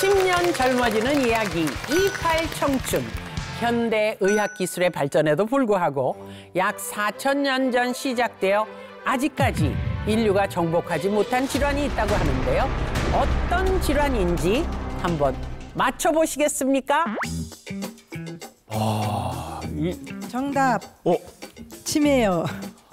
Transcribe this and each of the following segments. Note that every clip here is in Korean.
10년 젊어지는 이야기 28 청춘. 현대 의학 기술의 발전에도 불구하고 약 4,000년 전 시작되어 아직까지 인류가 정복하지 못한 질환이 있다고 하는데요. 어떤 질환인지 한번 맞춰보시겠습니까? 정답. 치매요.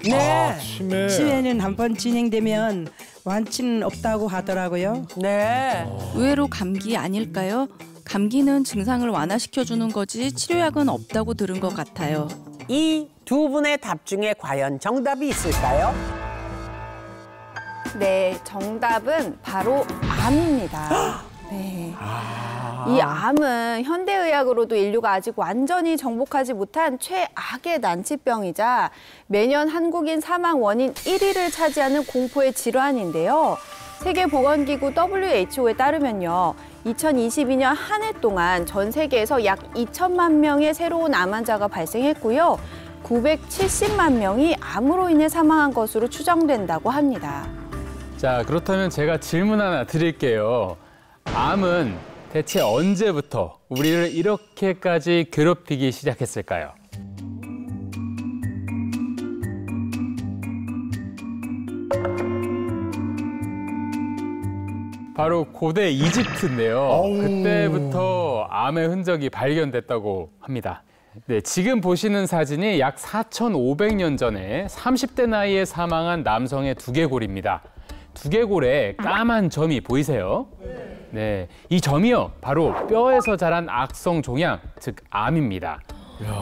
네. 치매. 치매는 한번 진행되면 완치는 없다고 하더라고요. 네. 의외로 감기 아닐까요? 감기는 증상을 완화시켜주는 거지 치료약은 없다고 들은 것 같아요. 이 두 분의 답 중에 과연 정답이 있을까요? 네, 정답은 바로 암입니다. 네. 이 암은 현대의학으로도 인류가 아직 완전히 정복하지 못한 최악의 난치병이자 매년 한국인 사망 원인 1위를 차지하는 공포의 질환인데요. 세계보건기구 WHO에 따르면요. 2022년 한 해 동안 전 세계에서 약 2천만 명의 새로운 암 환자가 발생했고요. 970만 명이 암으로 인해 사망한 것으로 추정된다고 합니다. 자, 그렇다면 제가 질문 하나 드릴게요. 암은 대체 언제부터 우리를 이렇게까지 괴롭히기 시작했을까요? 바로 고대 이집트인데요. 그때부터 암의 흔적이 발견됐다고 합니다. 네, 지금 보시는 사진이 약 4,500년 전에 30대 나이에 사망한 남성의 두개골입니다. 두개골에 까만 점이 보이세요? 네, 이 점이요, 바로 뼈에서 자란 악성 종양, 즉 암입니다.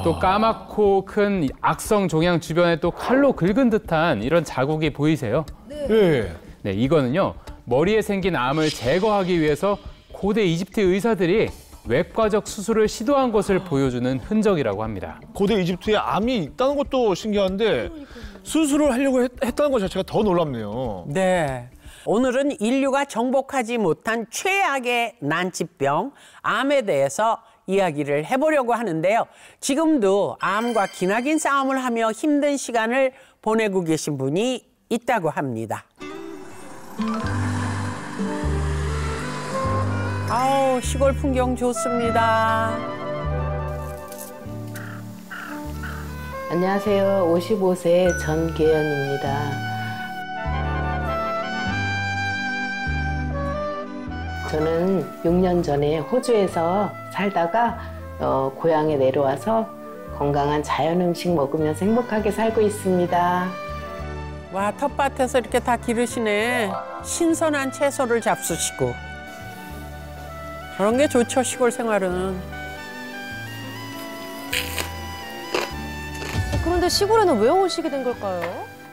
또 까맣고 큰 악성 종양 주변에 또 칼로 긁은 듯한 이런 자국이 보이세요? 네. 네, 이거는요, 머리에 생긴 암을 제거하기 위해서 고대 이집트 의사들이 외과적 수술을 시도한 것을 보여주는 흔적이라고 합니다. 고대 이집트에 암이 있다는 것도 신기한데 수술을 하려고 했다는 것 자체가 더 놀랍네요. 네. 오늘은 인류가 정복하지 못한 최악의 난치병, 암에 대해서 이야기를 해보려고 하는데요. 지금도 암과 기나긴 싸움을 하며 힘든 시간을 보내고 계신 분이 있다고 합니다. 아우, 시골 풍경 좋습니다. 안녕하세요. 55세 전계연입니다. 저는 6년 전에 호주에서 살다가 고향에 내려와서 건강한 자연 음식 먹으면서 행복하게 살고 있습니다. 와, 텃밭에서 이렇게 다 기르시네. 신선한 채소를 잡수시고. 그런 게 좋죠, 시골 생활은. 그런데 시골에는 왜 오시게 된 걸까요?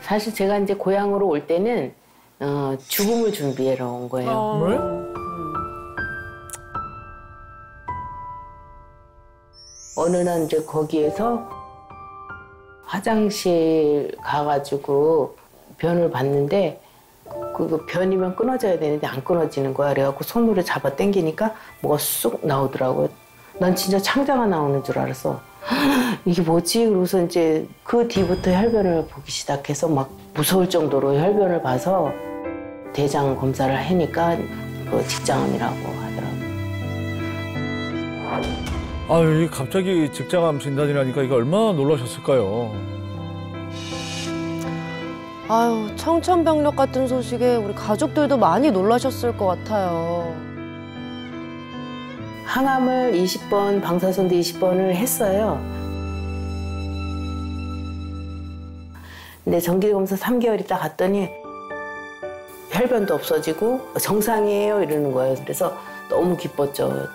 사실 제가 이제 고향으로 올 때는 죽음을 준비하러 온 거예요. 어느 날 이제 거기에서 화장실 가가지고 변을 봤는데 그 변이면 끊어져야 되는데 안 끊어지는 거야. 그래갖고 손으로 잡아 당기니까 뭐가 쑥 나오더라고요. 난 진짜 창자가 나오는 줄 알았어. 이게 뭐지? 그러고서 이제 그 뒤부터 혈변을 보기 시작해서 막 무서울 정도로 혈변을 봐서 대장 검사를 하니까 그 직장암이라고 하더라고요. 아유, 갑자기 직장암 진단이라니까 이거 얼마나 놀라셨을까요? 아유, 청천벽력 같은 소식에 우리 가족들도 많이 놀라셨을 것 같아요. 항암을 20번, 방사선도 20번을 했어요. 근데 정기검사 3개월 있다 갔더니 혈변도 없어지고 정상이에요 이러는 거예요. 그래서 너무 기뻤죠.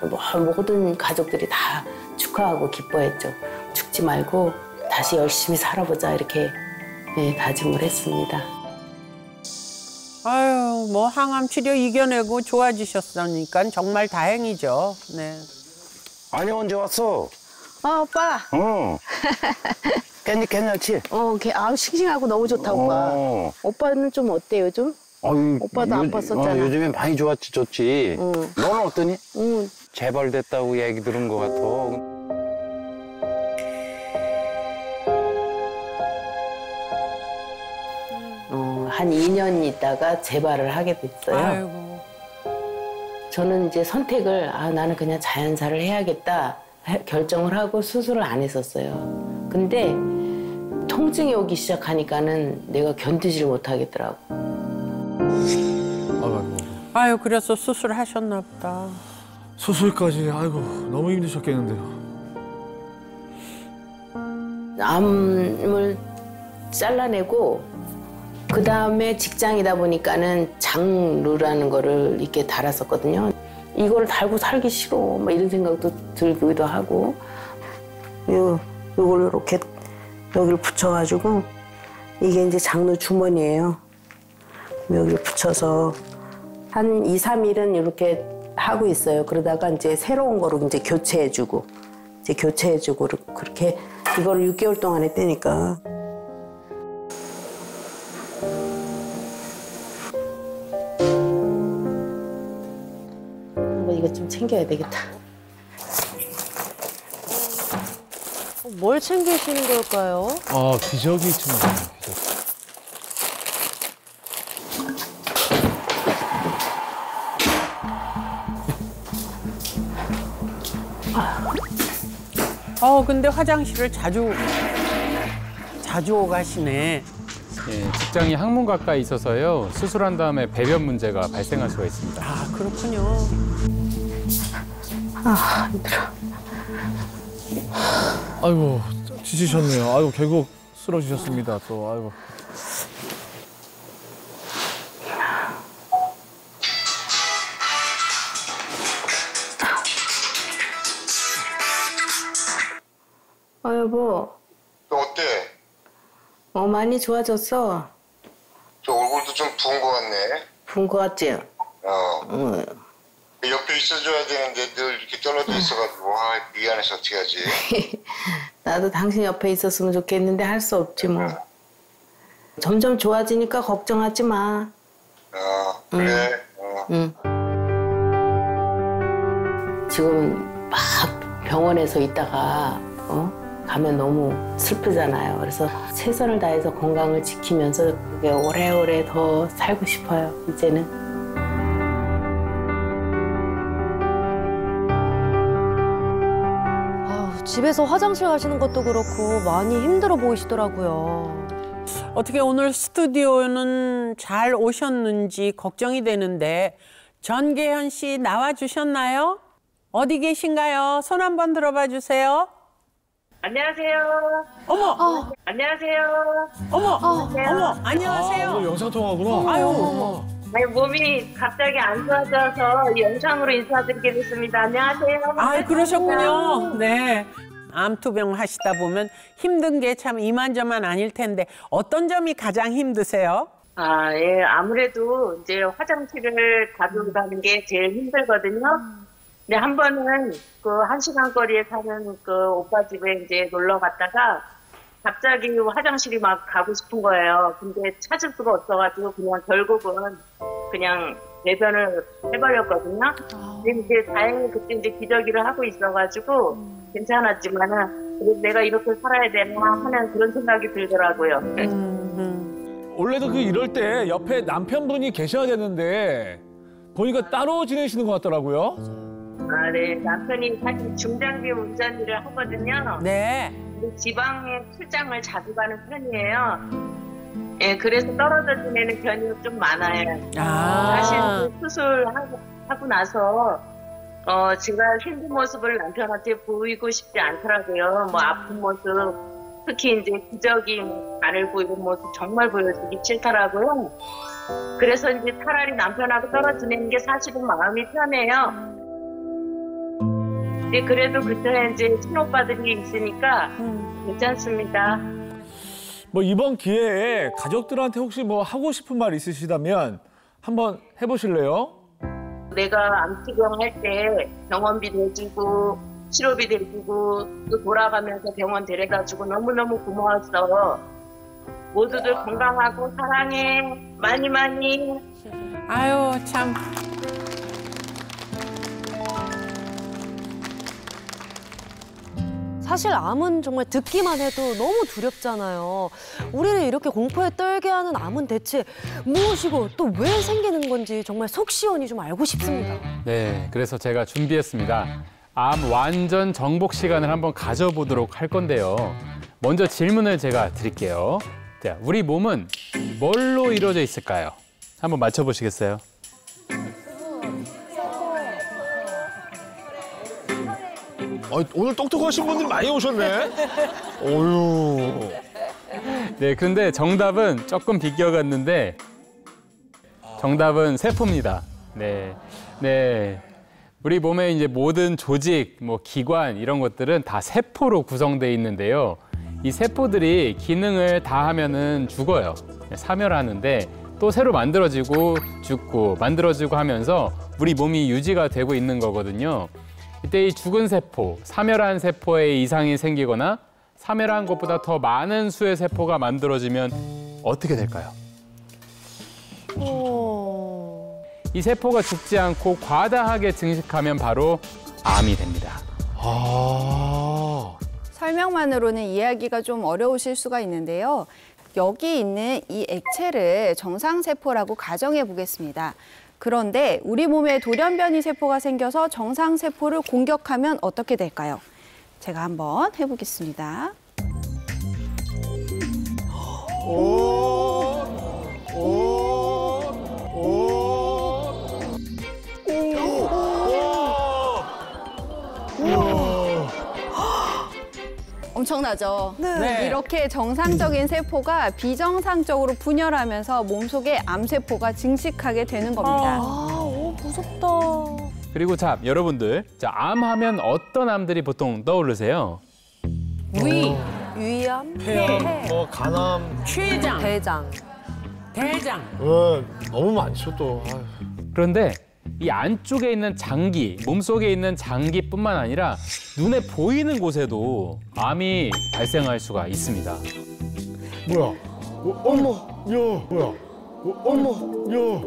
모든 가족들이 다 축하하고 기뻐했죠. 죽지 말고 다시 열심히 살아보자 이렇게 다짐을 했습니다. 아유, 뭐 항암 치료 이겨내고 좋아지셨으니까 정말 다행이죠. 네. 아니, 언제 왔어? 오빠. 괜찮지? 싱싱하고 너무 좋다, 오빠. 오빠는 좀 어때, 요즘? 오빠도 아팠었잖아. 요즘엔 많이 좋지. 너는 어떠니? 재발됐다고 얘기 들은 것 같아. 한 2년 있다가 재발을 하게 됐어요. 아이고. 저는 이제 선택을 나는 그냥 자연사를 해야겠다 결정을 하고 수술을 안 했었어요. 근데 통증이 오기 시작하니까는 내가 견디질 못하겠더라고. 아유, 그래서 수술하셨나 보다. 수술까지 아이고 너무 힘드셨겠는데요. 암을 잘라내고 그 다음에 직장이다 보니까는 장루라는 거를 이렇게 달았었거든요. 이걸 달고 살기 싫어 막 이런 생각도 들기도 하고 요걸 이렇게 여기를 붙여가지고 이게 이제 장루 주머니예요. 여기를 붙여서 한 2, 3일은 이렇게 하고 있어요. 그러다가 이제 새로운 거로 이제 교체해주고 그렇게 이거를 6개월 동안 했다니까. 이거 좀 챙겨야 되겠다. 뭘 챙기시는 걸까요? 기저귀 챙겨요. 근데 화장실을 자주 오가시네. 예, 직장이 항문 가까이 있어서요. 수술한 다음에 배변 문제가 발생할 수가 있습니다. 아, 그렇군요. 힘들어. 아이고 지치셨네요. 아이고 결국 쓰러지셨습니다. 또 아이고. 여보. 너 어때? 많이 좋아졌어. 저 얼굴도 좀 부은 거 같네. 부은 거 같지? 옆에 있어줘야 되는데 늘 이렇게 떨어져 있어가지고 미안해서 어떻게 하지? 나도 당신 옆에 있었으면 좋겠는데 할 수 없지 뭐. 점점 좋아지니까 걱정하지 마. 그래. 지금 막 병원에서 있다가 가면 너무 슬프잖아요. 그래서 최선을 다해서 건강을 지키면서 그게 오래오래 더 살고 싶어요. 이제는. 집에서 화장실 가시는 것도 그렇고 많이 힘들어 보이시더라고요. 어떻게 오늘 스튜디오는 잘 오셨는지 걱정이 되는데 전계현 씨 나와주셨나요? 어디 계신가요? 손 한번 들어봐 주세요. 안녕하세요. 어머! 안녕하세요. 어머! 안녕하세요. 오늘 영상통화구나. 아유, 아니, 몸이 갑자기 안 좋아져서 영상으로 인사드리게 됐습니다. 안녕하세요. 그러셨군요. 네. 암투병 하시다 보면 힘든 게 참 이만저만 아닐 텐데 어떤 점이 가장 힘드세요? 예. 아무래도 이제 화장실을 가져가는 게 제일 힘들거든요. 근데 한 번은 그 1시간 거리에 사는 그 오빠 집에 이제 놀러 갔다가 갑자기 화장실이 막 가고 싶은 거예요. 근데 찾을 수가 없어가지고 그냥 결국은 그냥 배변을 해버렸거든요. 근데 이제 다행히 그때 이제 기저귀를 하고 있어가지고 괜찮았지만은 그래도 내가 이렇게 살아야 되나 하는 그런 생각이 들더라고요. 원래도 이럴 때 옆에 남편분이 계셔야 되는데 보니까 따로 지내시는 것 같더라고요. 네. 남편이 사실 중장비 운전 일을 하거든요. 네. 지방에 출장을 자주 가는 편이에요. 예, 그래서 떨어져 지내는 편이 좀 많아요. 사실 수술하고 나서 제가 힘든 모습을 남편한테 보이고 싶지 않더라고요. 뭐 아픈 모습, 특히 이제 기저귀 바르고 이런 모습 정말 보여주기 싫더라고요. 그래서 이제 차라리 남편하고 떨어져 지내는 게 사실은 마음이 편해요. 근데 그래도 그때 이제 친오빠들이 있으니까 괜찮습니다. 뭐 이번 기회에 가족들한테 혹시 뭐 하고 싶은 말 있으시다면 한번 해보실래요? 내가 암투병 할 때 병원비 내주고 치료비 내주고 또 돌아가면서 병원 데려다주고 너무너무 고마웠어. 모두들 건강하고 사랑해. 많이 많이. 아유, 참. 사실 암은 정말 듣기만 해도 너무 두렵잖아요. 우리를 이렇게 공포에 떨게 하는 암은 대체 무엇이고 또 왜 생기는 건지 정말 속 시원히 좀 알고 싶습니다. 네, 그래서 제가 준비했습니다. 암 완전 정복 시간을 한번 가져보도록 할 건데요. 먼저 질문을 제가 드릴게요. 자, 우리 몸은 뭘로 이루어져 있을까요? 한번 맞춰보시겠어요? 오늘 똑똑하신 분들이 많이 오셨네. 어휴. 네, 근데 정답은 조금 비껴갔는데 정답은 세포입니다. 네, 네. 우리 몸의 이제 모든 조직, 뭐 기관 이런 것들은 다 세포로 구성돼 있는데요. 이 세포들이 기능을 다 하면은 죽어요. 사멸하는데 또 새로 만들어지고 죽고 만들어지고 하면서 우리 몸이 유지가 되고 있는 거거든요. 이때 이 죽은 세포, 사멸한 세포에 이상이 생기거나 사멸한 것보다 더 많은 수의 세포가 만들어지면 어떻게 될까요? 이 세포가 죽지 않고 과다하게 증식하면 바로 암이 됩니다. 설명만으로는 이해하기가 좀 어려우실 수가 있는데요. 여기 있는 이 액체를 정상세포라고 가정해 보겠습니다. 그런데 우리 몸에 돌연변이 세포가 생겨서 정상세포를 공격하면 어떻게 될까요? 제가 한번 해보겠습니다. 엄청나죠? 네. 이렇게 정상적인 세포가 비정상적으로 분열하면서 몸속에 암세포가 증식하게 되는 겁니다. 무섭다. 그리고 자, 여러분들, 자, 암하면 어떤 암들이 보통 떠오르세요? 위암, 폐암, 뭐 간암, 췌장, 대장. 대장. 너무 많죠 또. 아유. 그런데 이 안쪽에 있는 장기, 몸속에 있는 장기뿐만 아니라 눈에 보이는 곳에도 암이 발생할 수가 있습니다. 뭐야? 어머, 야, 뭐야? 어머, 야,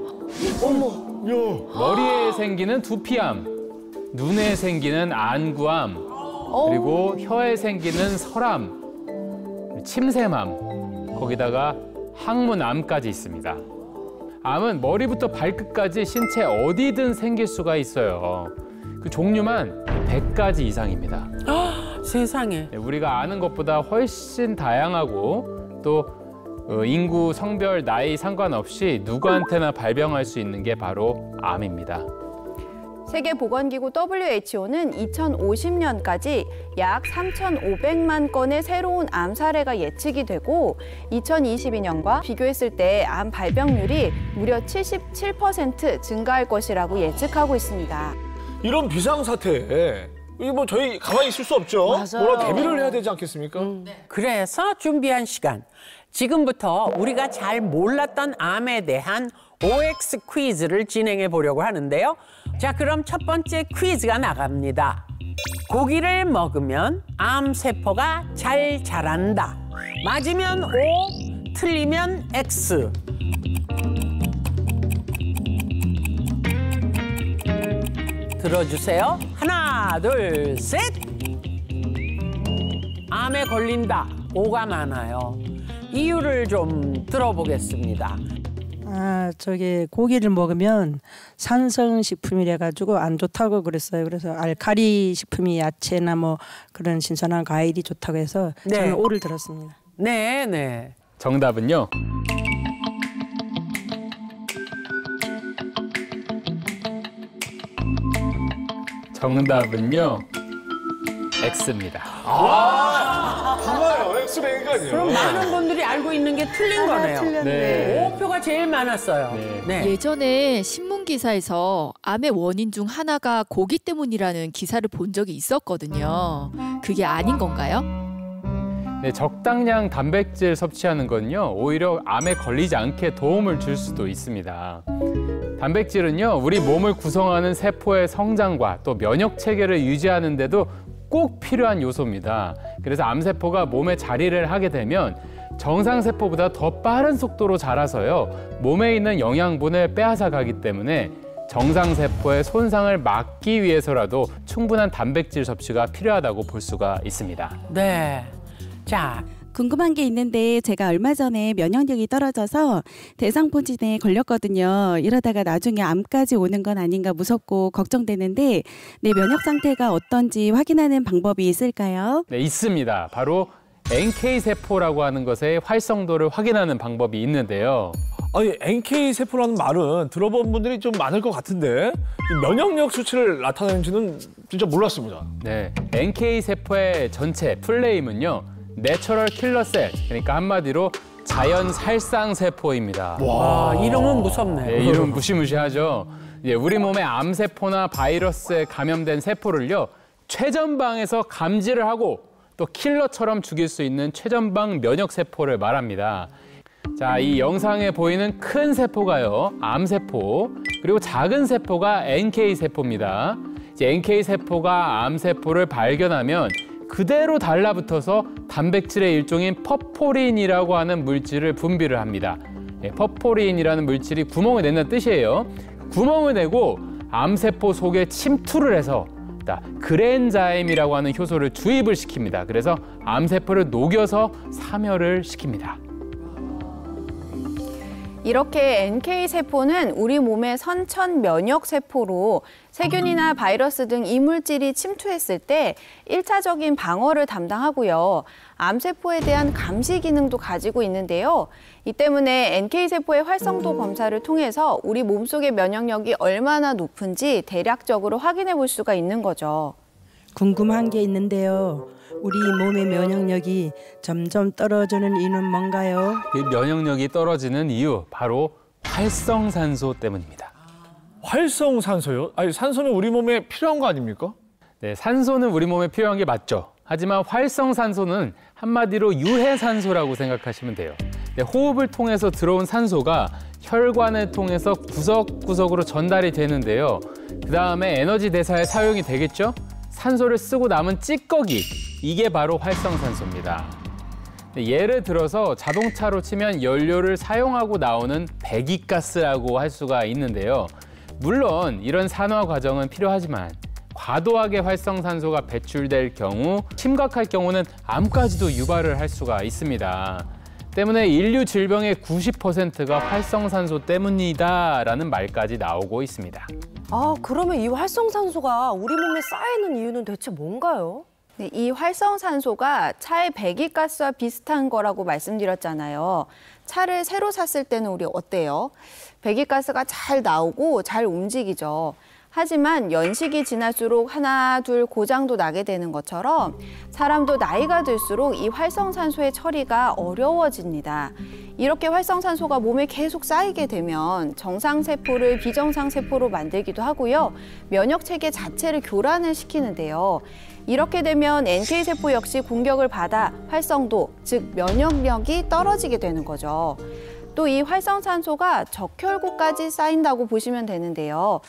어머, 야. 머리에 생기는 두피암, 눈에 생기는 안구암, 그리고 혀에 생기는 설암, 침샘암, 거기다가 항문암까지 있습니다. 암은 머리부터 발끝까지 신체 어디든 생길 수가 있어요. 그 종류만 100가지 이상입니다. 세상에. 우리가 아는 것보다 훨씬 다양하고 또 인구, 성별, 나이 상관없이 누구한테나 발병할 수 있는 게 바로 암입니다. 세계보건기구 WHO는 2050년까지 약 3,500만 건의 새로운 암 사례가 예측이 되고 2022년과 비교했을 때 암 발병률이 무려 77% 증가할 것이라고 예측하고 있습니다. 이런 비상사태에 이거 뭐 저희 가만히 있을 수 없죠. 맞아요. 뭐라 대비를 해야 되지 않겠습니까? 그래서 준비한 시간. 지금부터 우리가 잘 몰랐던 암에 대한 OX 퀴즈를 진행해 보려고 하는데요. 자, 그럼 첫 번째 퀴즈가 나갑니다. 고기를 먹으면 암세포가 잘 자란다. 맞으면 O, 틀리면 X. 들어주세요. 하나, 둘, 셋. 암에 걸린다. O가 많아요. 이유를 좀 들어보겠습니다. 고기를 먹으면 산성식품이라 가지고 안 좋다고 그랬어요. 그래서 알칼리 식품이 야채나 뭐 그런 신선한 과일이 좋다고 해서 저는 O를 들었습니다. 네, 네. 정답은요. 정답은요. X입니다. 정말요? X라니까요. 그럼 많은 분들이 알고 있는 게 틀린 거네요. 네. O표가 제일 많았어요. 네. 예전에 신문 기사에서 암의 원인 중 하나가 고기 때문이라는 기사를 본 적이 있었거든요. 그게 아닌 건가요? 네, 적당량 단백질 섭취하는 건요, 오히려 암에 걸리지 않게 도움을 줄 수도 있습니다. 단백질은요, 우리 몸을 구성하는 세포의 성장과 또 면역 체계를 유지하는 데도 꼭 필요한 요소입니다. 그래서 암세포가 몸에 자리를 하게 되면 정상세포보다 더 빠른 속도로 자라서요, 몸에 있는 영양분을 빼앗아 가기 때문에 정상세포의 손상을 막기 위해서라도 충분한 단백질 섭취가 필요하다고 볼 수가 있습니다. 네. 자, 궁금한 게 있는데 제가 얼마 전에 면역력이 떨어져서 대상포진에 걸렸거든요. 이러다가 나중에 암까지 오는 건 아닌가 무섭고 걱정되는데 내 면역 상태가 어떤지 확인하는 방법이 있을까요? 네, 있습니다. 바로 NK세포라고 하는 것의 활성도를 확인하는 방법이 있는데요. 아니, NK세포라는 말은 들어본 분들이 좀 많을 것 같은데 이 면역력 수치를 나타내는지는 진짜 몰랐습니다. 네, NK세포의 전체 풀네임은요. 내처럴 킬러셀, 그러니까 한마디로 자연 살상세포입니다. 와, 이름은 무섭네요. 네, 이름 무시무시하죠. 예, 우리 몸의 암세포나 바이러스에 감염된 세포를요. 최전방에서 감지를 하고 또 킬러처럼 죽일 수 있는 최전방 면역세포를 말합니다. 자, 이 영상에 보이는 큰 세포가요. 암세포, 그리고 작은 세포가 NK세포입니다. 이제 NK세포가 암세포를 발견하면 그대로 달라붙어서 단백질의 일종인 퍼포린이라고 하는 물질을 분비를 합니다. 퍼포린이라는 물질이 구멍을 낸다는 뜻이에요. 구멍을 내고 암세포 속에 침투를 해서 그랜자임이라고 하는 효소를 주입을 시킵니다. 그래서 암세포를 녹여서 사멸을 시킵니다. 이렇게 NK세포는 우리 몸의 선천 면역세포로 세균이나 바이러스 등 이물질이 침투했을 때 1차적인 방어를 담당하고요. 암세포에 대한 감시 기능도 가지고 있는데요. 이 때문에 NK세포의 활성도 검사를 통해서 우리 몸속의 면역력이 얼마나 높은지 대략적으로 확인해 볼 수가 있는 거죠. 궁금한 게 있는데요. 우리 몸의 면역력이 점점 떨어지는 이유는 뭔가요? 이 면역력이 떨어지는 이유, 바로 활성산소 때문입니다. 활성산소요? 아니, 산소는 우리 몸에 필요한 거 아닙니까? 네, 산소는 우리 몸에 필요한 게 맞죠. 하지만 활성산소는 한마디로 유해산소라고 생각하시면 돼요. 네, 호흡을 통해서 들어온 산소가 혈관을 통해서 구석구석으로 전달이 되는데요. 그 다음에 에너지 대사에 사용이 되겠죠? 산소를 쓰고 남은 찌꺼기, 이게 바로 활성산소입니다. 예를 들어서 자동차로 치면 연료를 사용하고 나오는 배기가스라고 할 수가 있는데요. 물론 이런 산화 과정은 필요하지만 과도하게 활성산소가 배출될 경우, 심각할 경우는 암까지도 유발을 할 수가 있습니다. 때문에 인류 질병의 90%가 활성산소 때문이다라는 말까지 나오고 있습니다. 아, 그러면 이 활성산소가 우리 몸에 쌓이는 이유는 대체 뭔가요? 네, 이 활성산소가 차의 배기가스와 비슷한 거라고 말씀드렸잖아요. 차를 새로 샀을 때는 우리 어때요? 배기가스가 잘 나오고 잘 움직이죠. 하지만 연식이 지날수록 하나, 둘 고장도 나게 되는 것처럼 사람도 나이가 들수록 이 활성산소의 처리가 어려워집니다. 이렇게 활성산소가 몸에 계속 쌓이게 되면 정상세포를 비정상세포로 만들기도 하고요. 면역체계 자체를 교란을 시키는데요. 이렇게 되면 NK세포 역시 공격을 받아 활성도, 즉 면역력이 떨어지게 되는 거죠. 또 이 활성산소가 적혈구까지 쌓인다고 보시면 되는데요.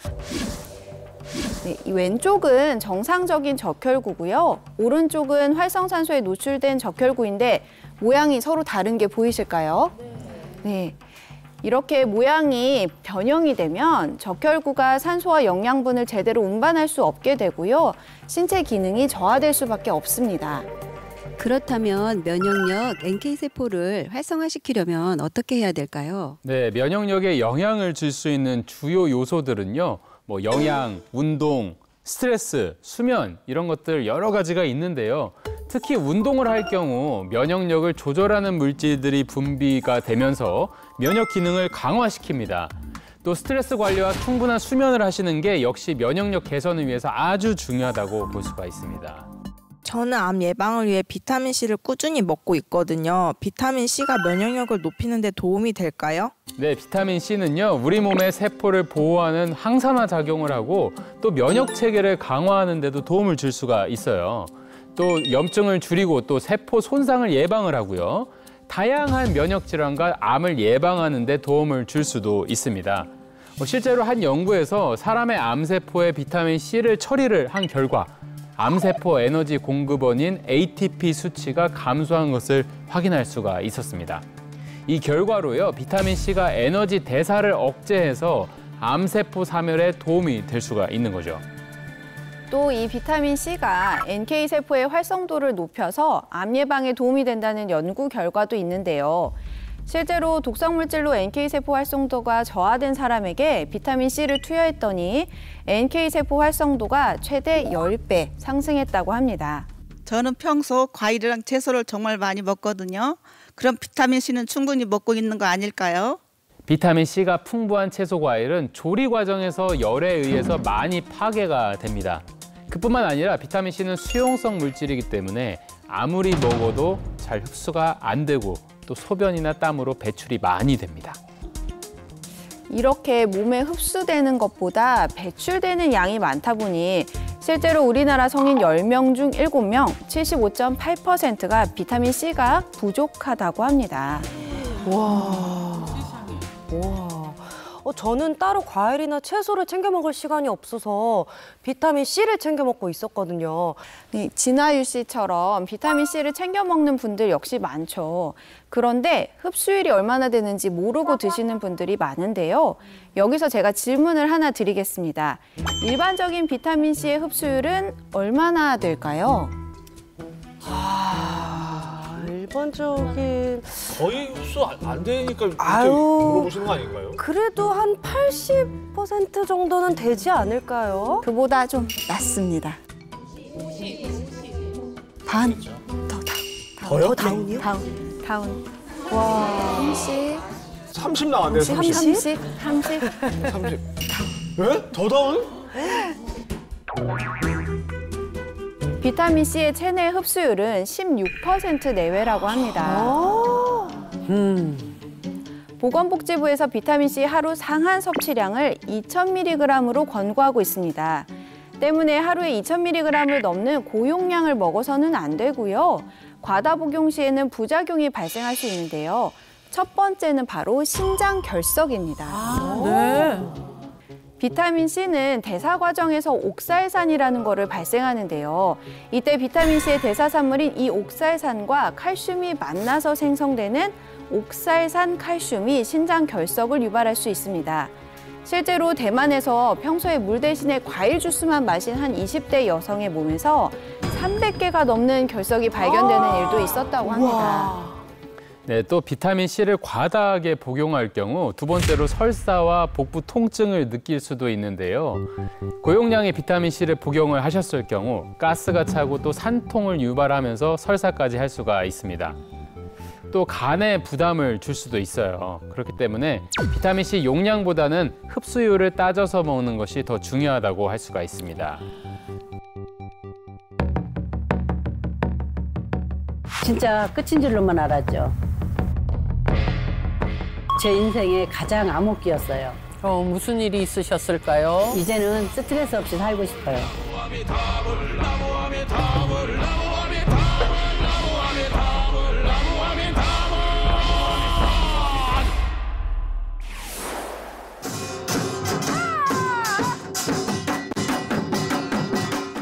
네, 이 왼쪽은 정상적인 적혈구고요. 오른쪽은 활성산소에 노출된 적혈구인데 모양이 서로 다른 게 보이실까요? 네. 이렇게 모양이 변형이 되면 적혈구가 산소와 영양분을 제대로 운반할 수 없게 되고요. 신체 기능이 저하될 수밖에 없습니다. 그렇다면 면역력 NK세포를 활성화시키려면 어떻게 해야 될까요? 네, 면역력에 영향을 줄 수 있는 주요 요소들은요. 뭐 영양, 운동, 스트레스, 수면 이런 것들 여러 가지가 있는데요. 특히 운동을 할 경우 면역력을 조절하는 물질들이 분비가 되면서 면역 기능을 강화시킵니다. 또 스트레스 관리와 충분한 수면을 하시는 게 역시 면역력 개선을 위해서 아주 중요하다고 볼 수가 있습니다. 저는 암 예방을 위해 비타민C를 꾸준히 먹고 있거든요. 비타민C가 면역력을 높이는 데 도움이 될까요? 네, 비타민C는요. 우리 몸의 세포를 보호하는 항산화 작용을 하고 또 면역 체계를 강화하는 데도 도움을 줄 수가 있어요. 또 염증을 줄이고 또 세포 손상을 예방을 하고요. 다양한 면역 질환과 암을 예방하는 데 도움을 줄 수도 있습니다. 실제로 한 연구에서 사람의 암세포에 비타민C를 처리를 한 결과 암세포 에너지 공급원인 ATP 수치가 감소한 것을 확인할 수가 있었습니다. 이 결과로요, 비타민C가 에너지 대사를 억제해서 암세포 사멸에 도움이 될 수가 있는 거죠. 또 이 비타민 C가 NK 세포의 활성도를 높여서 암 예방에 도움이 된다는 연구 결과도 있는데요. 실제로 독성 물질로 NK 세포 활성도가 저하된 사람에게 비타민 C를 투여했더니 NK 세포 활성도가 최대 10배 상승했다고 합니다. 저는 평소 과일이랑 채소를 정말 많이 먹거든요. 그럼 비타민 C는 충분히 먹고 있는 거 아닐까요? 비타민 C가 풍부한 채소 과일은 조리 과정에서 열에 의해서 많이 파괴가 됩니다. 그뿐만 아니라 비타민 C는 수용성 물질이기 때문에 아무리 먹어도 잘 흡수가 안 되고 또 소변이나 땀으로 배출이 많이 됩니다. 이렇게 몸에 흡수되는 것보다 배출되는 양이 많다 보니 실제로 우리나라 성인 10명 중 7명, 75.8%가 비타민 C가 부족하다고 합니다. 와. 저는 따로 과일이나 채소를 챙겨 먹을 시간이 없어서 비타민 C를 챙겨 먹고 있었거든요. 네, 진아유 씨처럼 비타민 C를 챙겨 먹는 분들 역시 많죠. 그런데 흡수율이 얼마나 되는지 모르고 드시는 분들이 많은데요. 여기서 제가 질문을 하나 드리겠습니다. 일반적인 비타민 C의 흡수율은 얼마나 될까요? 일반적인 거의 흡수 안 되니까 이렇게 물어보시는 거 아닌가요? 그래도 한 80% 정도는 되지 않을까요? 그보다 좀 낮습니다. 반. 더요? 더 다운이요? 다운. 와. 30 나왔네요, 30. 왜? 더 다운? 비타민 C의 체내 흡수율은 16% 내외라고 합니다. 보건복지부에서 비타민 C 하루 상한 섭취량을 2,000mg으로 권고하고 있습니다. 때문에 하루에 2,000mg을 넘는 고용량을 먹어서는 안 되고요. 과다 복용 시에는 부작용이 발생할 수 있는데요. 첫 번째는 바로 신장 결석입니다. 네. 비타민 C는 대사 과정에서 옥살산이라는 거를 발생하는데요. 이때 비타민 C의 대사산물인 이 옥살산과 칼슘이 만나서 생성되는 옥살산 칼슘이 신장 결석을 유발할 수 있습니다. 실제로 대만에서 평소에 물 대신에 과일 주스만 마신 한 20대 여성의 몸에서 300개가 넘는 결석이 발견되는 일도 있었다고 합니다. 네, 또 비타민 C를 과다하게 복용할 경우 두 번째로 설사와 복부 통증을 느낄 수도 있는데요. 고용량의 비타민 C를 복용을 하셨을 경우 가스가 차고 또 산통을 유발하면서 설사까지 할 수가 있습니다. 또 간에 부담을 줄 수도 있어요. 그렇기 때문에 비타민 C 용량보다는 흡수율을 따져서 먹는 것이 더 중요하다고 할 수가 있습니다. 진짜 끝인 줄로만 알았죠. 제 인생의 가장 암흑기였어요. 무슨 일이 있으셨을까요? 이제는 스트레스 없이 살고 싶어요.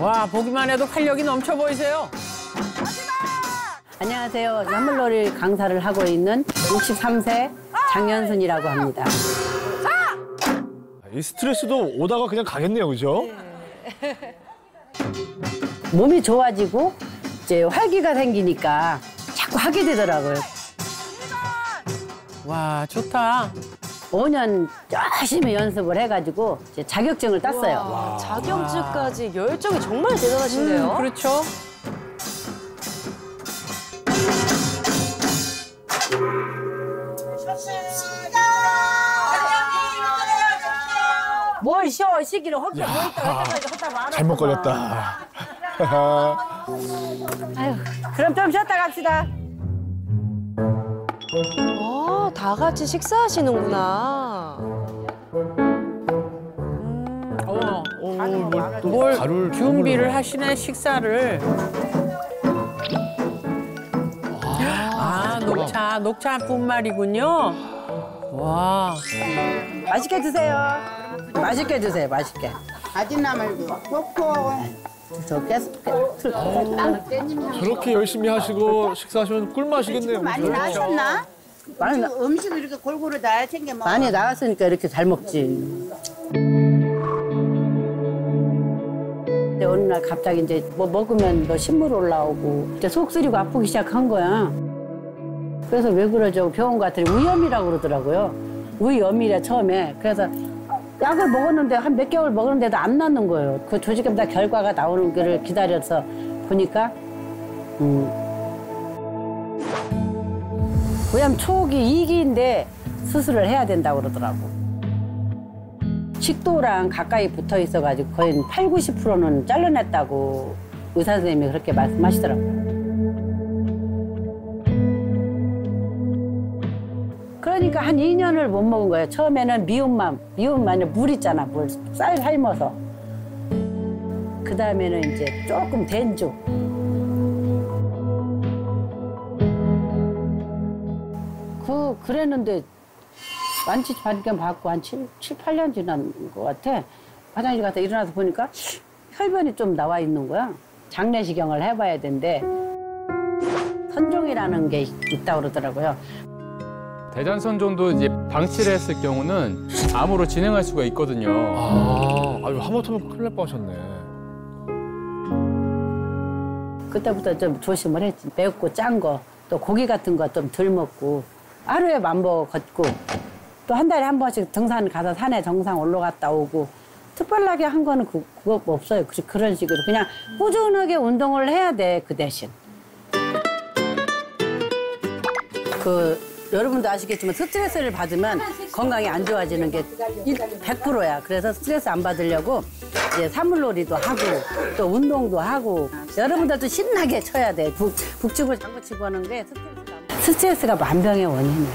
와, 보기만 해도 활력이 넘쳐 보이세요. 안녕하세요. 나물놀이 강사를 하고 있는 63세 장연순이라고 합니다. 이 스트레스도 오다가 그냥 가겠네요, 그죠? 몸이 좋아지고 이제 활기가 생기니까 자꾸 하게 되더라고요. 와, 좋다. 5년 열심히 연습을 해가지고 이제 자격증을 땄어요. 와, 자격증까지 열정이 정말 대단하신데요. 그렇죠. 뭘 쉬어, 시기를 헛게 뭐 있다 잘못 걸렸다. 아유, 그럼 좀 쉬었다 갑시다. 다 같이 식사하시는구나. 뭘 준비를 하시네, 식사를. 녹차뿐 말이군요. 와. 맛있게 드세요. 맛있게 드세요, 맛있게. 아지나 말고 꼭꼭. 저렇게 열심히 하시고 식사하시면 꿀맛이겠네요. 많이 나셨나? 많이 음식을 이렇게 골고루 다 챙겨 먹어. 많이 나왔으니까 이렇게 잘 먹지. 어느 날 갑자기 이제 뭐 먹으면 뭐 신물 올라오고 이제 속 쓰리고 아프기 시작한 거야. 그래서 왜 그러죠? 병원 갔더니 위염이라고 그러더라고요. 위염이래 처음에. 그래서 약을 먹었는데 한 몇 개월 먹었는데도 안 낫는 거예요. 그 조직검사 결과가 나오는 거를 기다려서 보니까 위암 초기 2기인데 수술을 해야 된다고 그러더라고. 식도랑 가까이 붙어 있어가지고 거의 8, 90%는 잘라냈다고 의사 선생님이 그렇게 말씀하시더라고요. 그러니까 한 2년을 못 먹은 거예요. 처음에는 미움만 물 있잖아, 물. 쌀 삶아서. 그 다음에는 이제 조금 된죽. 그랬는데 완치 발견 받고 한 7, 8년 지난 것 같아. 화장실 갔다 일어나서 보니까 혈변이 좀 나와 있는 거야. 장내시경을 해봐야 된대. 선종이라는 게 있다고 그러더라고요. 대장선종도 이제 방치를 했을 경우는 암으로 진행할 수가 있거든요. 아유, 하마터면 큰일 날 뻔하셨네. 그때부터 좀 조심을 했지. 맵고 짠 거, 또 고기 같은 거 좀 덜 먹고, 하루에 10,000보 걷고, 또 한 달에 한 번씩 등산 가서 산에 정상 올라갔다 오고, 특별하게 한 거는 그거 없어요. 그런 식으로. 그냥 꾸준하게 운동을 해야 돼, 그 대신. 여러분도 아시겠지만 스트레스를 받으면 건강이 안 좋아지는 게 100%야. 그래서 스트레스 안 받으려고 이제 사물놀이도 하고 또 운동도 하고 여러분들도 신나게 쳐야 돼. 북치고 장구치고 하는 게 스트레스가 만병의 원인이야.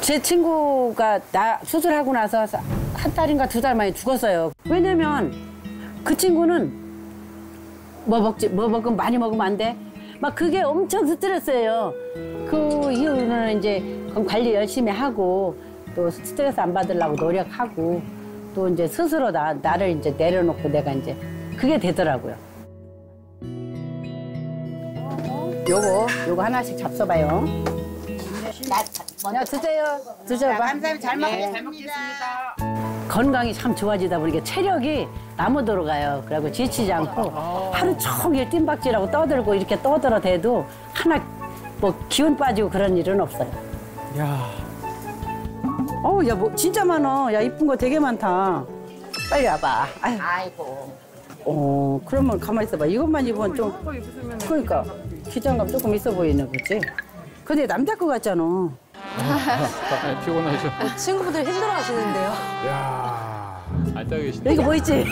제 친구가 나 수술하고 나서 한 달인가 2달 만에 죽었어요. 왜냐면 그 친구는 뭐 먹으면 많이 먹으면 안 돼. 막 그게 엄청 스트레스예요. 그 이후로는 이제 관리 열심히 하고 또 스트레스 안 받으려고 노력하고 또 이제 스스로 나를 이제 내려놓고 내가 이제 그게 되더라고요. 요거 하나씩 잡숴봐요. 드세요. 드셔봐. 감사합니다. 잘 먹겠습니다. 건강이 참 좋아지다 보니까 체력이 나무도로 가요. 그리고 지치지 않고 하루 종일 뜀박질하고 떠들고 이렇게 떠들어대도 하나 뭐 기운 빠지고 그런 일은 없어요. 야. 야, 뭐 진짜 많아. 야, 이쁜 거 되게 많다. 빨리 와봐. 아이고. 그러면 가만히 있어봐. 이것만 입으면 좀. 그러니까 기장감 조금 있어 보이네, 그렇지? 근데 남자 거 같잖아. 피곤하죠. 친구분들 힘들어하시는데요. 야, 앉아 계시네. 이거 뭐 있지?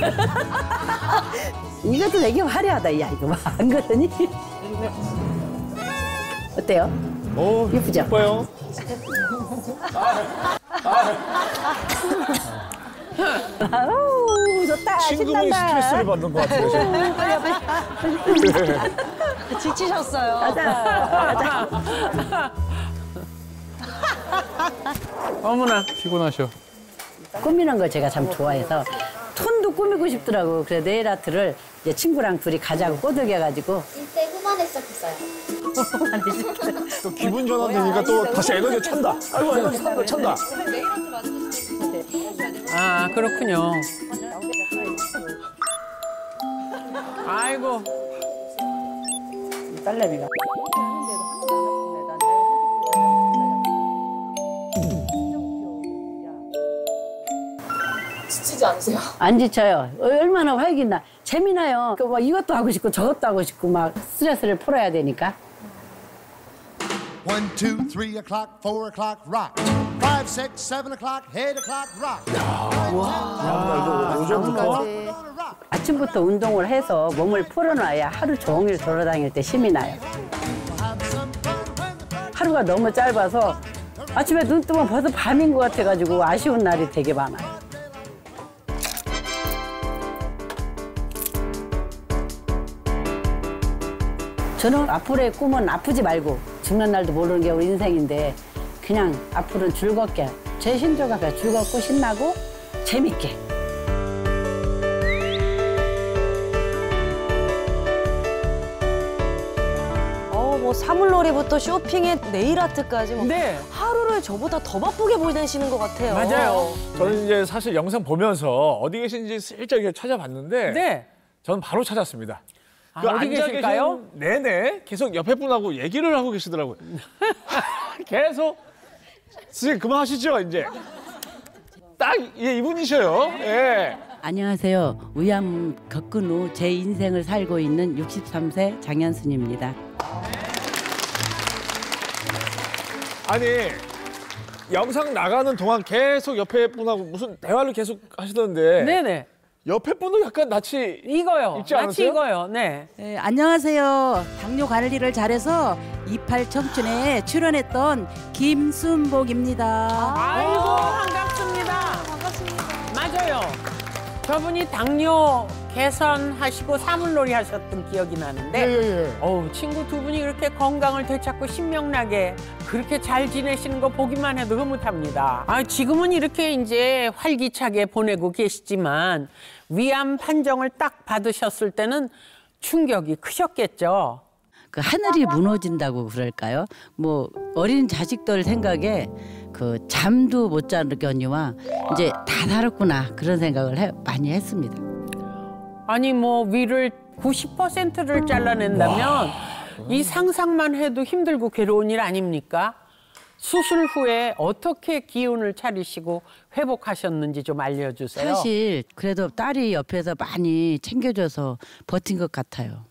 이것도 되게 화려하다, 야, 이거 봐. 안 그러니? 어때요? 예쁘죠? 예뻐요. 아우, 좋다. 친구분이 신난다. 스트레스를 받는 것 같아요, 지금. 지치셨어요. 가자. 어머나. 피곤하셔. 꾸미는 걸 제가 참 좋아해서 톤도 꾸미고 싶더라고. 그래서 네일 아트를 이제 친구랑 둘이 가자고 꼬드겨가지고. 일대 후반에 시작했어요. 또 기분 전환되니까 또 다시 에너지 찬다. 아이고, 에너지 찬다. 아, 그렇군요. 아이고. 딸내미가. 지치지 않으세요? 안 지쳐요. 얼마나 활기나. 재미나요. 뭐 이것도 하고 싶고 저것도 하고 싶고 막 스트레스를 풀어야 되니까. 1, 2, 3 o'clock, 4 o'clock, rock. 5, 6, 7 o'clock, 8 o'clock, rock. 아침부터 운동을 해서 몸을 풀어놔야 하루 종일 돌아다닐 때 힘이 나요. 하루가 너무 짧아서 아침에 눈 뜨면 벌써 밤인 것 같아가지고 아쉬운 날이 되게 많아요. 저는 앞으로의 꿈은 아프지 말고 죽는 날도 모르는 게 우리 인생인데 그냥 앞으로는 즐겁게 제 신조가 그냥 즐겁고 신나고 재밌게. 뭐 사물놀이부터 쇼핑에 네일 아트까지 뭐 네. 하루를 저보다 더 바쁘게 보내시는 것 같아요. 맞아요. 저는 이제 사실 영상 보면서 어디 계신지 슬쩍 이렇게 찾아봤는데 네. 저는 바로 찾았습니다. 어디 앉아 계실까요? 계신 내내 계속 옆에 분하고 얘기를 하고 계시더라고요. 계속 선생님 그만하시죠 이제. 딱 이분이셔요. 예. 안녕하세요. 위암 겪은 후 제 인생을 살고 있는 63세 장현순입니다. 아니 영상 나가는 동안 계속 옆에 분하고 무슨 대화를 계속 하시던데. 네네. 옆에 분도 약간 낯이 익어요. 익지 않으세요? 낯이 익어요. 네. 네, 안녕하세요. 당뇨 관리를 잘해서 28 청춘에 출연했던 김순복입니다. 아이고 반갑습니다. 반갑습니다. 맞아요. 저분이 당뇨 개선하시고 사물놀이 하셨던 기억이 나는데 친구 두 분이 그렇게 건강을 되찾고 신명나게 그렇게 잘 지내시는 거 보기만 해도 흐뭇합니다. 지금은 이렇게 이제 활기차게 보내고 계시지만 위암 판정을 딱 받으셨을 때는 충격이 크셨겠죠. 그 하늘이 무너진다고 그럴까요? 뭐 어린 자식들 생각에 그 잠도 못 자겠니와 이제 다 살았구나 그런 생각을 많이 했습니다. 아니 뭐 위를 90%를 잘라낸다면 이 상상만 해도 힘들고 괴로운 일 아닙니까? 수술 후에 어떻게 기운을 차리시고 회복하셨는지 좀 알려주세요. 사실 그래도 딸이 옆에서 많이 챙겨줘서 버틴 것 같아요.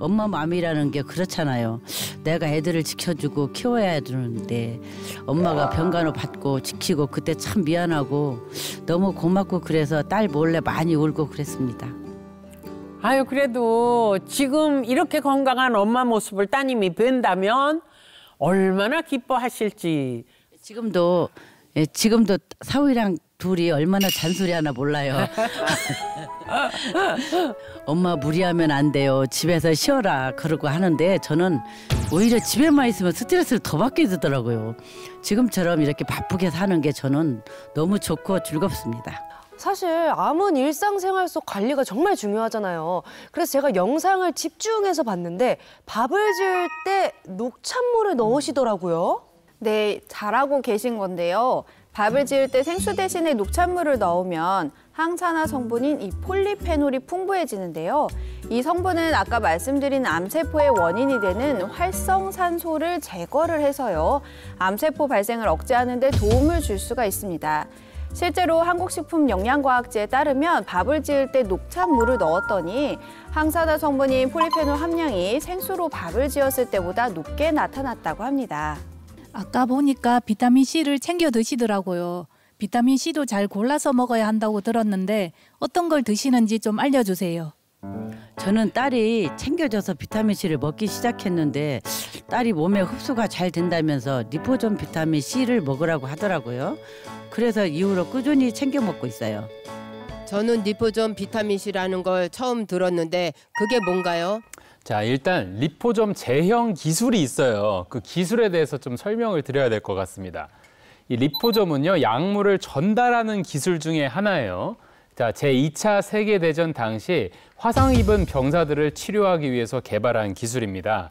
엄마 마음이라는 게 그렇잖아요. 내가 애들을 지켜주고 키워야 되는데 엄마가 병간호 받고 지키고 그때 참 미안하고 너무 고맙고 그래서 딸 몰래 많이 울고 그랬습니다. 아유 그래도 지금 이렇게 건강한 엄마 모습을 따님이 뵌다면 얼마나 기뻐하실지. 지금도 사위랑 둘이 얼마나 잔소리하나 몰라요. 엄마 무리하면 안 돼요. 집에서 쉬어라 그러고 하는데 저는 오히려 집에만 있으면 스트레스를 더 받게 되더라고요. 지금처럼 이렇게 바쁘게 사는 게 저는 너무 좋고 즐겁습니다. 사실 암은 일상생활 속 관리가 정말 중요하잖아요. 그래서 제가 영상을 집중해서 봤는데 밥을 지을 때 녹찬물을 넣으시더라고요. 네, 잘하고 계신 건데요. 밥을 지을 때 생수 대신에 녹찬물을 넣으면 항산화 성분인 이 폴리페놀이 풍부해지는데요. 이 성분은 아까 말씀드린 암세포의 원인이 되는 활성산소를 제거를 해서요. 암세포 발생을 억제하는 데 도움을 줄 수가 있습니다. 실제로 한국식품영양과학지에 따르면 밥을 지을 때 녹찬물을 넣었더니 항산화 성분인 폴리페놀 함량이 생수로 밥을 지었을 때보다 높게 나타났다고 합니다. 아까 보니까 비타민C를 챙겨 드시더라고요. 비타민C도 잘 골라서 먹어야 한다고 들었는데 어떤 걸 드시는지 좀 알려주세요. 저는 딸이 챙겨줘서 비타민C를 먹기 시작했는데 딸이 몸에 흡수가 잘 된다면서 리포존 비타민C를 먹으라고 하더라고요. 그래서 이후로 꾸준히 챙겨 먹고 있어요. 저는 리포존 비타민C라는 걸 처음 들었는데 그게 뭔가요? 자, 일단 리포점 제형 기술이 있어요. 그 기술에 대해서 좀 설명을 드려야 될 것 같습니다. 이 리포점은요, 약물을 전달하는 기술 중에 하나예요. 자, 제2차 세계대전 당시 화상 입은 병사들을 치료하기 위해서 개발한 기술입니다.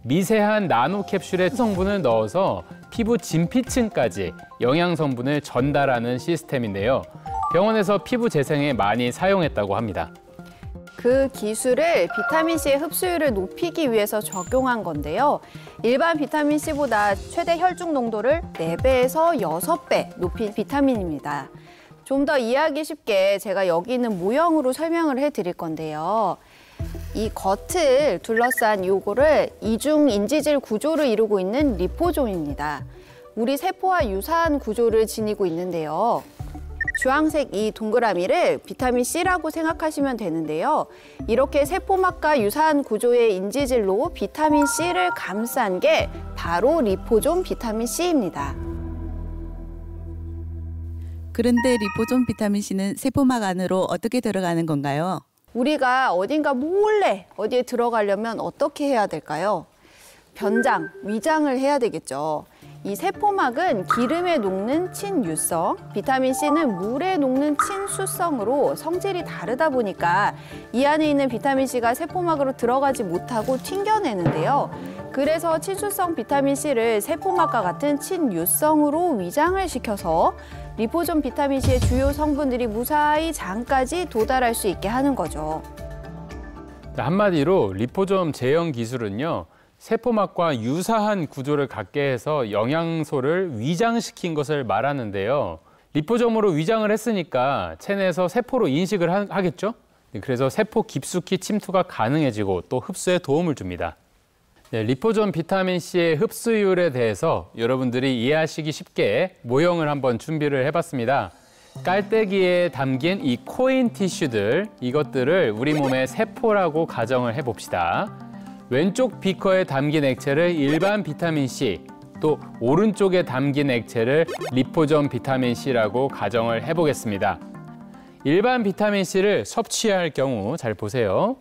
미세한 나노캡슐에 성분을 넣어서 피부 진피층까지 영양 성분을 전달하는 시스템인데요. 병원에서 피부 재생에 많이 사용했다고 합니다. 그 기술을 비타민C의 흡수율을 높이기 위해서 적용한 건데요. 일반 비타민C보다 최대 혈중 농도를 4배에서 6배 높인 비타민입니다. 좀 더 이해하기 쉽게 제가 여기 있는 모형으로 설명을 해드릴 건데요. 이 겉을 둘러싼 요거를 이중 인지질 구조를 이루고 있는 리포좀입니다. 우리 세포와 유사한 구조를 지니고 있는데요. 주황색 이 동그라미를 비타민C라고 생각하시면 되는데요. 이렇게 세포막과 유사한 구조의 인지질로 비타민C를 감싼 게 바로 리포존 비타민C입니다. 그런데 리포존 비타민C는 세포막 안으로 어떻게 들어가는 건가요? 우리가 어딘가 몰래 어디에 들어가려면 어떻게 해야 될까요? 변장, 위장을 해야 되겠죠. 이 세포막은 기름에 녹는 친유성, 비타민C는 물에 녹는 친수성으로 성질이 다르다 보니까 이 안에 있는 비타민C가 세포막으로 들어가지 못하고 튕겨내는데요. 그래서 친수성 비타민C를 세포막과 같은 친유성으로 위장을 시켜서 리포존 비타민C의 주요 성분들이 무사히 장까지 도달할 수 있게 하는 거죠. 한마디로 리포좀 제형 기술은요. 세포막과 유사한 구조를 갖게 해서 영양소를 위장시킨 것을 말하는데요. 리포좀으로 위장을 했으니까 체내에서 세포로 인식을 하겠죠? 그래서 세포 깊숙이 침투가 가능해지고 또 흡수에 도움을 줍니다. 네, 리포좀 비타민C의 흡수율에 대해서 여러분들이 이해하시기 쉽게 모형을 한번 준비를 해봤습니다. 깔때기에 담긴 이 코인 티슈들, 이것들을 우리 몸의 세포라고 가정을 해봅시다. 왼쪽 비커에 담긴 액체를 일반 비타민C, 또 오른쪽에 담긴 액체를 리포좀 비타민C라고 가정을 해보겠습니다. 일반 비타민C를 섭취할 경우 잘 보세요.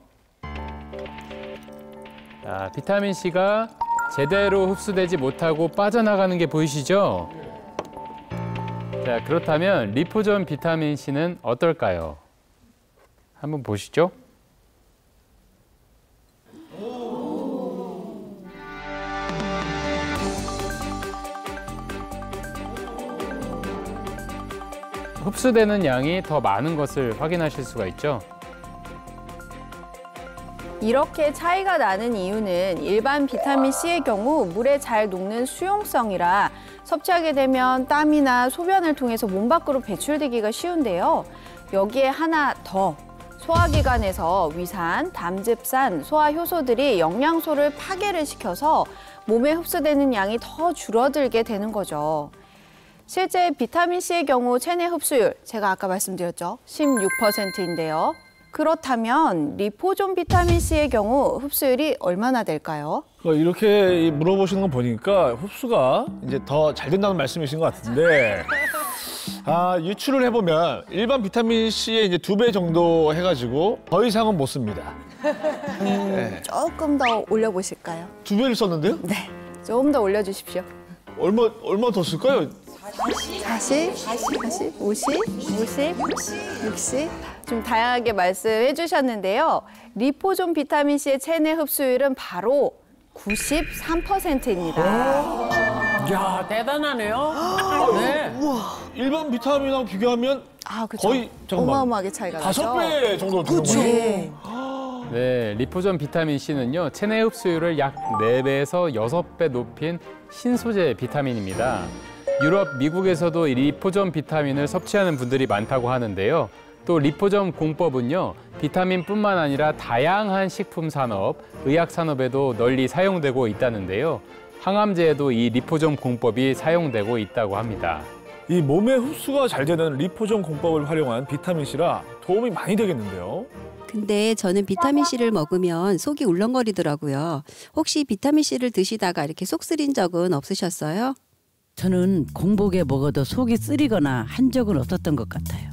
자, 비타민C가 제대로 흡수되지 못하고 빠져나가는 게 보이시죠? 자, 그렇다면 리포좀 비타민C는 어떨까요? 한번 보시죠. 흡수되는 양이 더 많은 것을 확인하실 수가 있죠. 이렇게 차이가 나는 이유는 일반 비타민C의 경우 물에 잘 녹는 수용성이라 섭취하게 되면 땀이나 소변을 통해서 몸 밖으로 배출되기가 쉬운데요. 여기에 하나 더, 소화기관에서 위산, 담즙산, 소화효소들이 영양소를 파괴를 시켜서 몸에 흡수되는 양이 더 줄어들게 되는 거죠. 실제 비타민C의 경우 체내 흡수율, 제가 아까 말씀드렸죠. 16%인데요. 그렇다면 리포좀 비타민C의 경우 흡수율이 얼마나 될까요? 이렇게 물어보시는 거 보니까 흡수가 이제 더 잘 된다는 말씀이신 것 같은데 유추를 해보면 일반 비타민C의 이제 2배 정도 해가지고 더 이상은 못 씁니다. 네. 조금 더 올려보실까요? 2배를 썼는데요? 네, 조금 더 올려주십시오. 얼마 더 쓸까요? 40, 50, 60. 좀 다양하게 말씀해 주셨는데요. 리포좀 비타민C의 체내 흡수율은 바로 93%입니다. 야, 대단하네요. 네. 일반 비타민하고 비교하면 거의 어마어마하게 차이가 나죠. 5배 정도 되는 거죠. 네, 리포좀 비타민C는요. 체내 흡수율을 약 4배에서 6배 높인 신소재 비타민입니다. 유럽, 미국에서도 이 리포점 비타민을 섭취하는 분들이 많다고 하는데요. 또 리포점 공법은요, 비타민뿐만 아니라 다양한 식품 산업, 의학 산업에도 널리 사용되고 있다는데요. 항암제에도 이 리포점 공법이 사용되고 있다고 합니다. 이 몸의 흡수가 잘 되는 리포점 공법을 활용한 비타민C라 도움이 많이 되겠는데요. 근데 저는 비타민C를 먹으면 속이 울렁거리더라고요. 혹시 비타민C를 드시다가 이렇게 속 쓰린 적은 없으셨어요? 저는 공복에 먹어도 속이 쓰리거나 한 적은 없었던 것 같아요.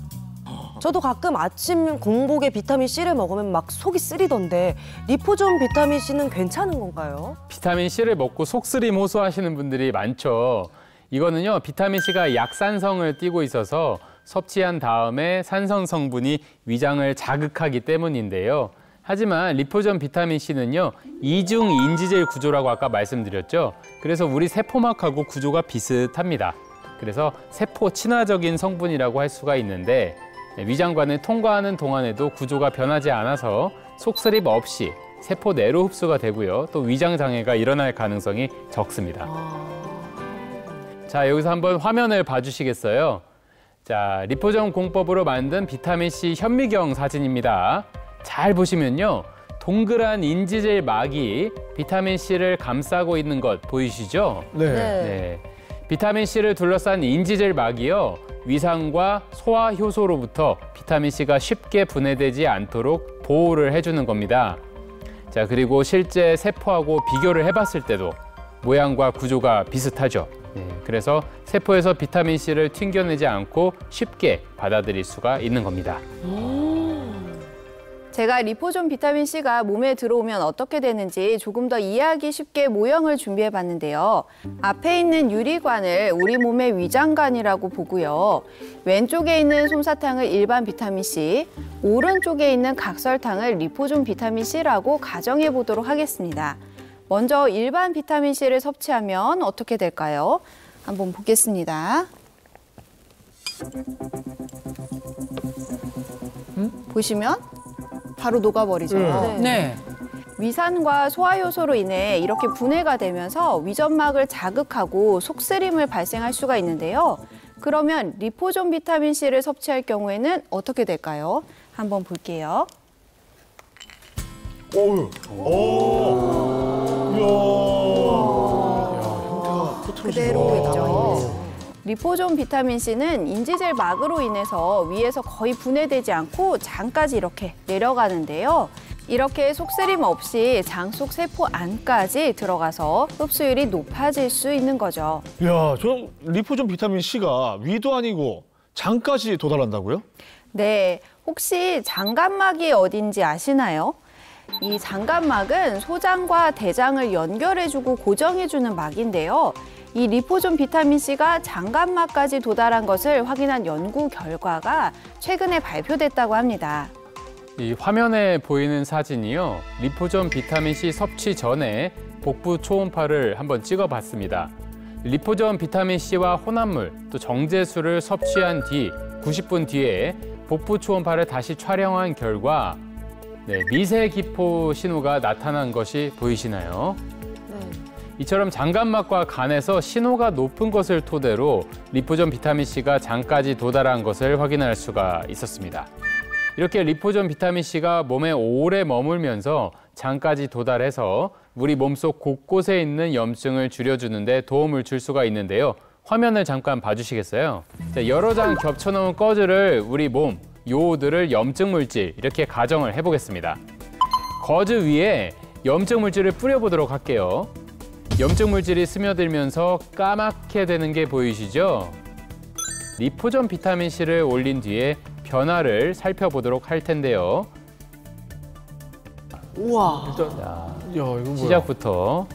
저도 가끔 아침 공복에 비타민C를 먹으면 막 속이 쓰리던데 리포좀 비타민C는 괜찮은 건가요? 비타민C를 먹고 속쓰림 호소하시는 분들이 많죠. 이거는요, 비타민C가 약산성을 띠고 있어서 섭취한 다음에 산성 성분이 위장을 자극하기 때문인데요. 하지만 리포점 비타민C는요, 이중 인지젤 구조라고 아까 말씀드렸죠. 그래서 우리 세포막하고 구조가 비슷합니다. 그래서 세포 친화적인 성분이라고 할 수가 있는데 위장관을 통과하는 동안에도 구조가 변하지 않아서 속쓰림 없이 세포 내로 흡수가 되고요. 또 위장 장애가 일어날 가능성이 적습니다. 자, 여기서 한번 화면을 봐주시겠어요? 자, 리포점 공법으로 만든 비타민C 현미경 사진입니다. 잘 보시면요, 동그란 인지젤 막이 비타민C를 감싸고 있는 것 보이시죠? 네. 비타민C를 둘러싼 인지젤 막이요, 위산과 소화 효소로부터 비타민C가 쉽게 분해되지 않도록 보호를 해주는 겁니다. 자, 그리고 실제 세포하고 비교를 해봤을 때도 모양과 구조가 비슷하죠. 그래서 세포에서 비타민C를 튕겨내지 않고 쉽게 받아들일 수가 있는 겁니다. 제가 리포좀 비타민C가 몸에 들어오면 어떻게 되는지 조금 더 이해하기 쉽게 모형을 준비해 봤는데요. 앞에 있는 유리관을 우리 몸의 위장관이라고 보고요. 왼쪽에 있는 솜사탕을 일반 비타민C, 오른쪽에 있는 각설탕을 리포좀 비타민C라고 가정해 보도록 하겠습니다. 먼저 일반 비타민C를 섭취하면 어떻게 될까요? 한번 보겠습니다. 보시면 바로 녹아버리죠. 네. 위산과 소화 요소로 인해 이렇게 분해가 되면서 위점막을 자극하고 속쓰림을 발생할 수가 있는데요. 그러면 리포존 비타민 C를 섭취할 경우에는 어떻게 될까요? 한번 볼게요. 그대로 있죠. 리포존 비타민 C는 인지젤 막으로 인해서 위에서 거의 분해되지 않고 장까지 이렇게 내려가는데요. 이렇게 속쓰림 없이 장 속 세포 안까지 들어가서 흡수율이 높아질 수 있는 거죠. 야, 저 리포존 비타민 C가 위도 아니고 장까지 도달한다고요? 네, 혹시 장간막이 어딘지 아시나요? 이 장간막은 소장과 대장을 연결해주고 고정해주는 막인데요. 이 리포존 비타민 C가 장간막까지 도달한 것을 확인한 연구 결과가 최근에 발표됐다고 합니다. 이 화면에 보이는 사진이요. 리포존 비타민 C 섭취 전에 복부 초음파를 한번 찍어봤습니다. 리포존 비타민 C와 혼합물, 또 정제수를 섭취한 뒤 90분 뒤에 복부 초음파를 다시 촬영한 결과 미세 기포 신호가 나타난 것이 보이시나요? 이처럼 장간막과 간에서 신호가 높은 것을 토대로 리포존 비타민 C가 장까지 도달한 것을 확인할 수가 있었습니다. 이렇게 리포존 비타민 C가 몸에 오래 머물면서 장까지 도달해서 우리 몸속 곳곳에 있는 염증을 줄여주는 데 도움을 줄 수가 있는데요. 화면을 잠깐 봐주시겠어요? 자, 여러 장 겹쳐놓은 거즈를 우리 몸, 요오드를 염증 물질 이렇게 가정을 해보겠습니다. 거즈 위에 염증 물질을 뿌려보도록 할게요. 염증 물질이 스며들면서 까맣게 되는 게 보이시죠? 리포존 비타민 C를 올린 뒤에 변화를 살펴보도록 할 텐데요. 우와. 일단 이거 뭐야? 시작부터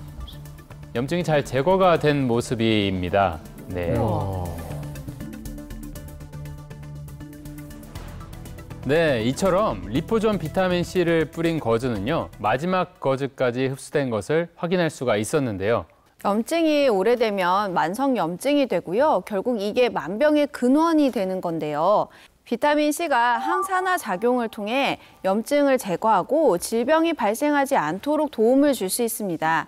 염증이 잘 제거가 된 모습입니다. 네. 네, 이처럼 리포존 비타민 C를 뿌린 거즈는요, 마지막 거즈까지 흡수된 것을 확인할 수가 있었는데요. 염증이 오래되면 만성 염증이 되고요. 결국 이게 만병의 근원이 되는 건데요. 비타민 C가 항산화 작용을 통해 염증을 제거하고 질병이 발생하지 않도록 도움을 줄 수 있습니다.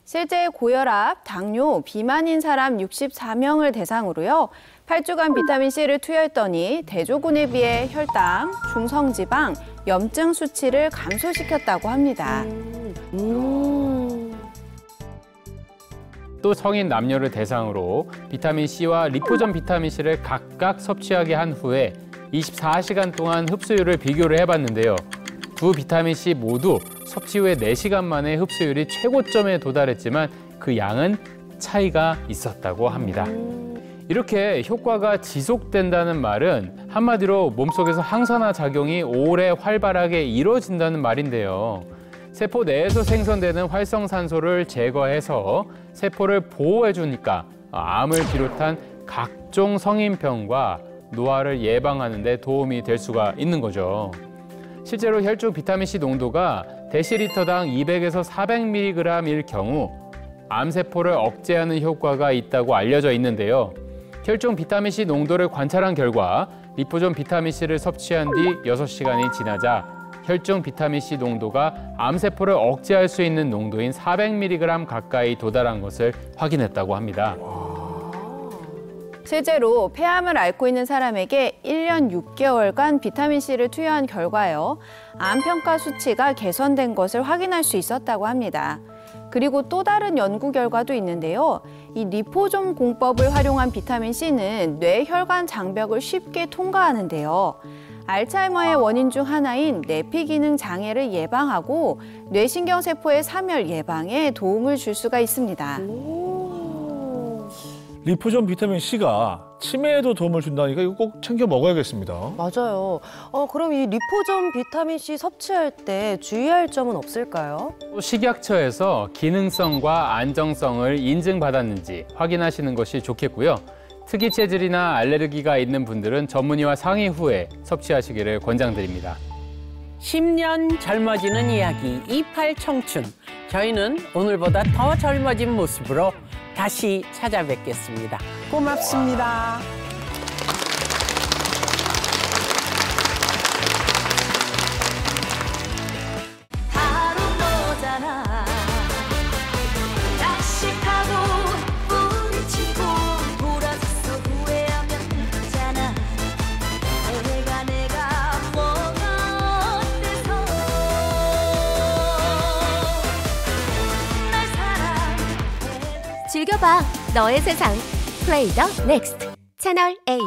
실제 고혈압, 당뇨, 비만인 사람 64명을 대상으로요. 8주간 비타민 C를 투여했더니 대조군에 비해 혈당, 중성지방, 염증 수치를 감소시켰다고 합니다. 또 성인 남녀를 대상으로 비타민 C와 리포존 비타민 C를 각각 섭취하게 한 후에 24시간 동안 흡수율을 비교를 해봤는데요. 두 비타민 C 모두 섭취 후에 4시간 만에 흡수율이 최고점에 도달했지만 그 양은 차이가 있었다고 합니다. 이렇게 효과가 지속된다는 말은 한마디로 몸속에서 항산화 작용이 오래 활발하게 이루어진다는 말인데요. 세포 내에서 생성되는 활성산소를 제거해서 세포를 보호해주니까 암을 비롯한 각종 성인병과 노화를 예방하는 데 도움이 될 수가 있는 거죠. 실제로 혈중 비타민C 농도가 데시리터당 200에서 400mg일 경우 암세포를 억제하는 효과가 있다고 알려져 있는데요. 혈중 비타민C 농도를 관찰한 결과 리포존 비타민C를 섭취한 뒤 6시간이 지나자 혈중 비타민C 농도가 암세포를 억제할 수 있는 농도인 400mg 가까이 도달한 것을 확인했다고 합니다. 실제로 폐암을 앓고 있는 사람에게 1년 6개월간 비타민C를 투여한 결과요. 암평가 수치가 개선된 것을 확인할 수 있었다고 합니다. 그리고 또 다른 연구 결과도 있는데요. 이 리포존 공법을 활용한 비타민C는 뇌 혈관 장벽을 쉽게 통과하는데요. 알츠하이머의 원인 중 하나인 내피 기능 장애를 예방하고 뇌신경세포의 사멸 예방에 도움을 줄 수가 있습니다. 리포존 비타민 C가 치매에도 도움을 준다니까 이거 꼭 챙겨 먹어야겠습니다. 맞아요. 그럼 이 리포존 비타민 C 섭취할 때 주의할 점은 없을까요? 식약처에서 기능성과 안정성을 인증받았는지 확인하시는 것이 좋겠고요. 특이 체질이나 알레르기가 있는 분들은 전문의와 상의 후에 섭취하시기를 권장드립니다. 10년 젊어지는 이야기 28 청춘. 저희는 오늘보다 더 젊어진 모습으로 다시 찾아뵙겠습니다. 고맙습니다. 즐겨봐. 너의 세상. 플레이 더 넥스트. 채널 A.